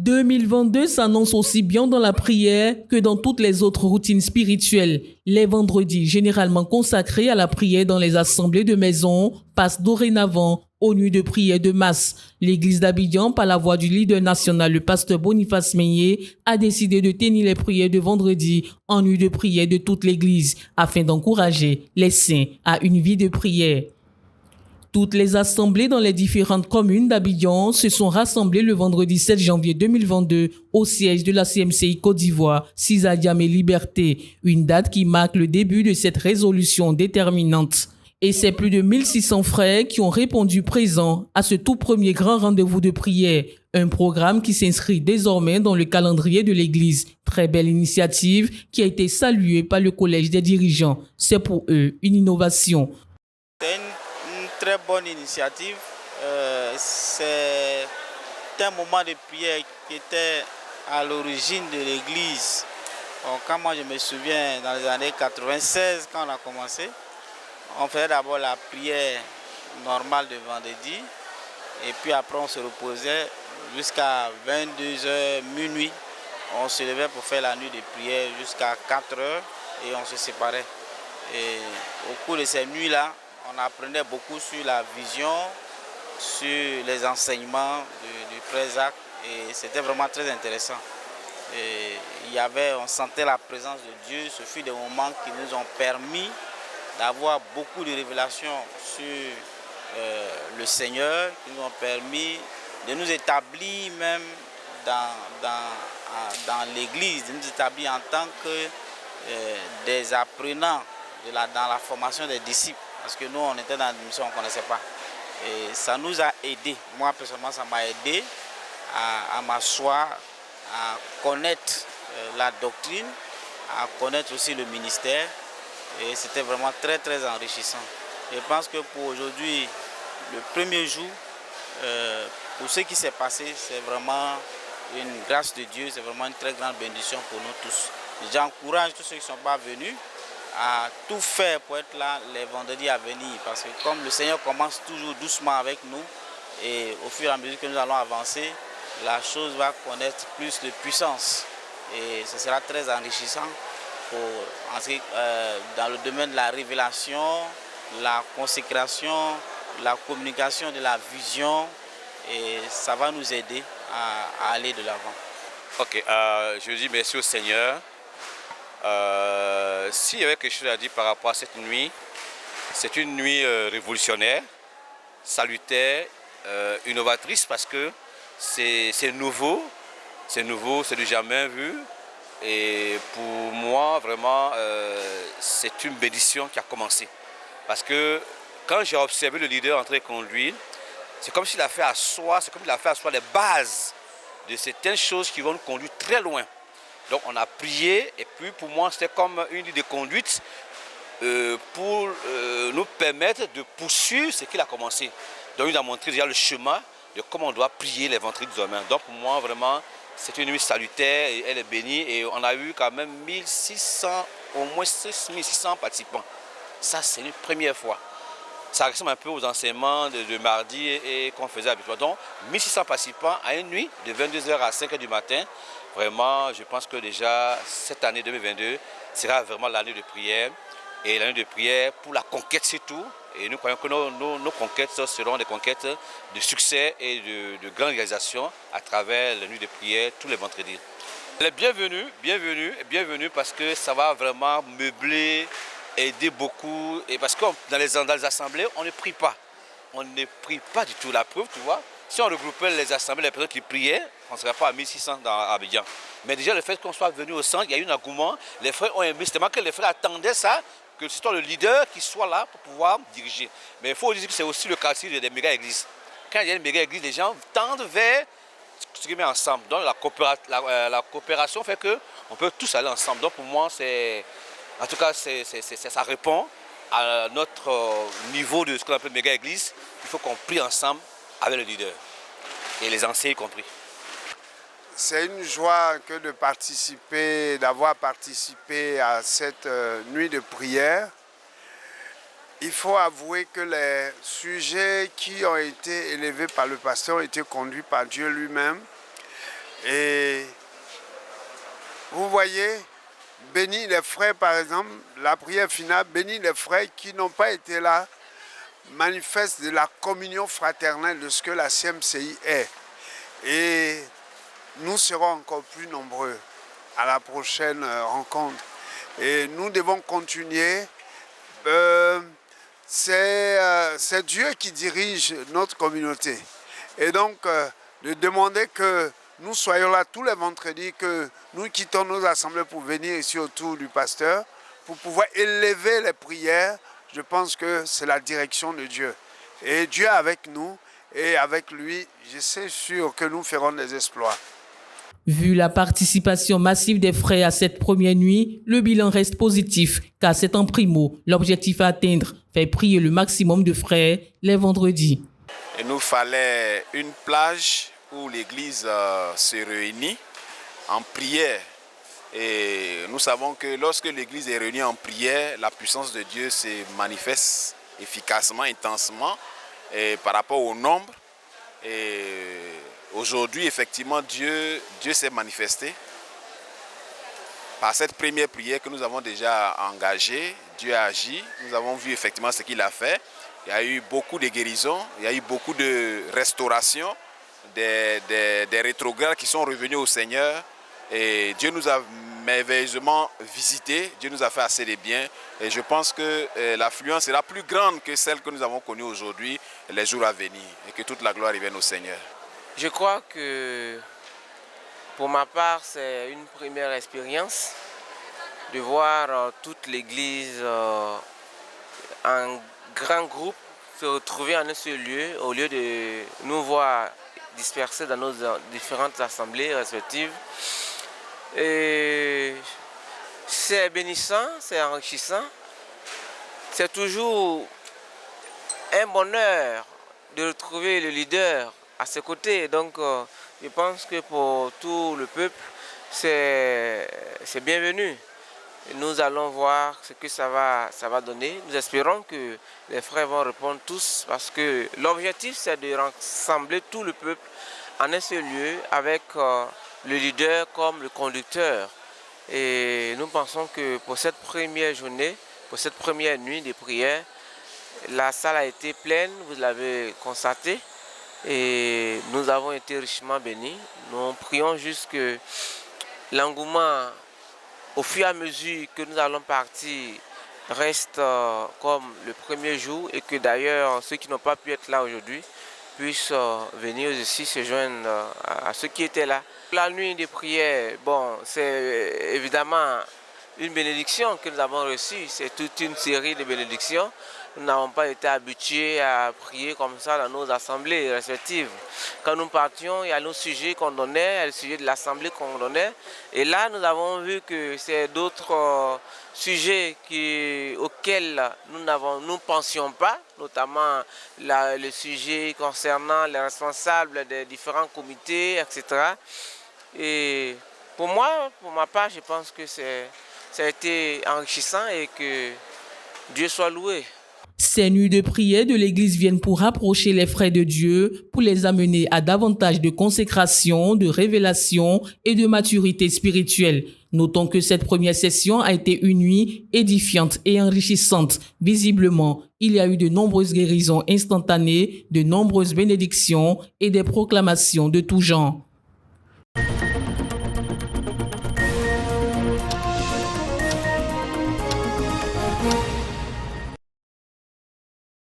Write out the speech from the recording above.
2022 s'annonce aussi bien dans la prière que dans toutes les autres routines spirituelles. Les vendredis, généralement consacrés à la prière dans les assemblées de maison, passent dorénavant aux nuits de prière de masse. L'église d'Abidjan, par la voix du leader national, le pasteur Boniface Meignet, a décidé de tenir les prières de vendredi en nuit de prière de toute l'église, afin d'encourager les saints à une vie de prière. Toutes les assemblées dans les différentes communes d'Abidjan se sont rassemblées le vendredi 7 janvier 2022 au siège de la CMCI Côte d'Ivoire, Cisa Diamé Liberté, une date qui marque le début de cette résolution déterminante. Et c'est plus de 1600 frères qui ont répondu présents à ce tout premier grand rendez-vous de prière, un programme qui s'inscrit désormais dans le calendrier de l'Église. Très belle initiative qui a été saluée par le collège des dirigeants. C'est pour eux une innovation. C'est une très bonne initiative. C'est un moment de prière qui était à l'origine de l'Église. Quand moi je me souviens, dans les années 96, quand on a commencé, on faisait d'abord la prière normale de vendredi et puis après on se reposait jusqu'à 22h, minuit. On se levait pour faire la nuit de prière jusqu'à 4h et on se séparait. Et au cours de ces nuits-là, on apprenait beaucoup sur la vision, sur les enseignements du frère Jacques et c'était vraiment très intéressant. Et on sentait la présence de Dieu. Ce fut des moments qui nous ont permis d'avoir beaucoup de révélations sur le Seigneur, qui nous ont permis de nous établir même dans l'Église, de nous établir en tant que des apprenants dans la formation des disciples. Parce que nous, on était dans une mission, on ne connaissait pas. Et ça nous a aidés. Moi, personnellement, ça m'a aidé à m'asseoir, à connaître la doctrine, à connaître aussi le ministère. Et c'était vraiment très, très enrichissant. Je pense que pour aujourd'hui, le premier jour, pour ce qui s'est passé, c'est vraiment une grâce de Dieu, c'est vraiment une très grande bénédiction pour nous tous. J'encourage tous ceux qui ne sont pas venus à tout faire pour être là les vendredis à venir. Parce que comme le Seigneur commence toujours doucement avec nous, et au fur et à mesure que nous allons avancer, la chose va connaître plus de puissance. Et ce sera très enrichissant dans le domaine de la révélation, la consécration, la communication de la vision. Et ça va nous aider à aller de l'avant. Ok, je dis merci au Seigneur. S'il y avait quelque chose à dire par rapport à cette nuit, c'est une nuit révolutionnaire, salutaire, innovatrice parce que c'est nouveau, c'est du jamais vu. Et pour moi, vraiment, c'est une bénédiction qui a commencé. Parce que quand j'ai observé le leader entrer conduire, c'est comme s'il a fait asseoir, les bases de certaines choses qui vont nous conduire très loin. Donc on a prié et puis pour moi c'était comme une ligne de conduite pour nous permettre de poursuivre ce qu'il a commencé. Donc il a montré déjà le chemin de comment on doit prier les vendredis demain. Donc pour moi vraiment c'est une nuit salutaire et elle est bénie et on a eu quand même 1600, au moins 6600 participants. Ça c'est une première fois. Ça ressemble un peu aux enseignements de mardi et qu'on faisait habituellement. Donc 1600 participants à une nuit de 22h à 5h du matin. Vraiment, je pense que déjà cette année 2022 sera vraiment l'année de prière. Et l'année de prière pour la conquête surtout. Et nous croyons que nos conquêtes seront des conquêtes de succès et de grandes réalisations à travers la nuit de prière tous les vendredis. Elle est bienvenue parce que ça va vraiment meubler, aider beaucoup. Et parce que dans les assemblées, on ne prie pas. On ne prie pas du tout. La preuve, tu vois, si on regroupait les assemblées, les personnes qui priaient, on ne serait pas à 1600 dans Abidjan. Mais déjà, le fait qu'on soit venu au centre, il y a eu un engouement. Les frères ont aimé, c'est que les frères attendaient ça, que ce soit le leader qui soit là pour pouvoir diriger. Mais il faut dire que c'est aussi le quartier des méga-églises. Quand il y a une méga-église, les gens tendent vers ce qui met ensemble. Donc la coopération fait qu'on peut tous aller ensemble. Donc pour moi, en tout cas, ça répond à notre niveau de ce qu'on appelle méga-église. Il faut qu'on prie ensemble avec le leader et les anciens y compris. C'est une joie que d'avoir participé à cette nuit de prière. Il faut avouer que les sujets qui ont été élevés par le pasteur ont été conduits par Dieu lui-même. Et vous voyez, bénis les frères, par exemple, la prière finale, bénis les frères qui n'ont pas été là, manifeste de la communion fraternelle de ce que la CMCI est. Et nous serons encore plus nombreux à la prochaine rencontre. Et nous devons continuer. C'est Dieu qui dirige notre communauté. Et donc, de demander que nous soyons là tous les vendredis, que nous quittons nos assemblées pour venir ici autour du pasteur, pour pouvoir élever les prières, je pense que c'est la direction de Dieu. Et Dieu est avec nous, et avec lui, je suis sûr que nous ferons des exploits. Vu la participation massive des frères à cette première nuit, le bilan reste positif, car c'est en primo l'objectif à atteindre, faire prier le maximum de frères les vendredis. Il nous fallait une plage où l'église se réunit en prière. Et nous savons que lorsque l'église est réunie en prière, la puissance de Dieu se manifeste efficacement, intensement, et par rapport au nombre. Et aujourd'hui, effectivement, Dieu s'est manifesté. Par cette première prière que nous avons déjà engagée, Dieu a agi. Nous avons vu effectivement ce qu'il a fait. Il y a eu beaucoup de guérisons, il y a eu beaucoup de restauration, des rétrogrades qui sont revenus au Seigneur. Et Dieu nous a merveilleusement visités, Dieu nous a fait assez de bien. Et je pense que l'affluence sera plus grande que celle que nous avons connue aujourd'hui, les jours à venir. Et que toute la gloire revienne au Seigneur. Je crois que pour ma part, c'est une première expérience de voir toute l'église en grand groupe se retrouver en un seul lieu, au lieu de nous voir dispersés dans nos différentes assemblées respectives. Et c'est bénissant, c'est enrichissant. C'est toujours un bonheur de retrouver le leader à ses côtés. Donc je pense que pour tout le peuple, c'est bienvenu. Nous allons voir ce que ça va donner. Nous espérons que les frères vont répondre tous parce que l'objectif c'est de rassembler tout le peuple en un seul lieu avec le leader comme le conducteur. Et nous pensons que pour cette première journée, pour cette première nuit de prière, la salle a été pleine, vous l'avez constaté, et nous avons été richement bénis. Nous prions juste que l'engouement, au fur et à mesure que nous allons partir, reste comme le premier jour et que d'ailleurs ceux qui n'ont pas pu être là aujourd'hui puissent venir aussi se joindre à ceux qui étaient là. La nuit de prière, bon, c'est évidemment une bénédiction que nous avons reçue, c'est toute une série de bénédictions. Nous n'avons pas été habitués à prier comme ça dans nos assemblées respectives. Quand nous partions, il y a nos sujets qu'on donnait, il y a le sujet de l'assemblée qu'on donnait. Et là, nous avons vu que c'est d'autres sujets auxquels nous ne pensions pas, notamment le sujet concernant les responsables des différents comités, etc. Et pour moi, pour ma part, je pense que ça a été enrichissant et que Dieu soit loué. Ces nuits de prière de l'Église viennent pour rapprocher les frères de Dieu, pour les amener à davantage de consécration, de révélation et de maturité spirituelle. Notons que cette première session a été une nuit édifiante et enrichissante. Visiblement, il y a eu de nombreuses guérisons instantanées, de nombreuses bénédictions et des proclamations de tout genre.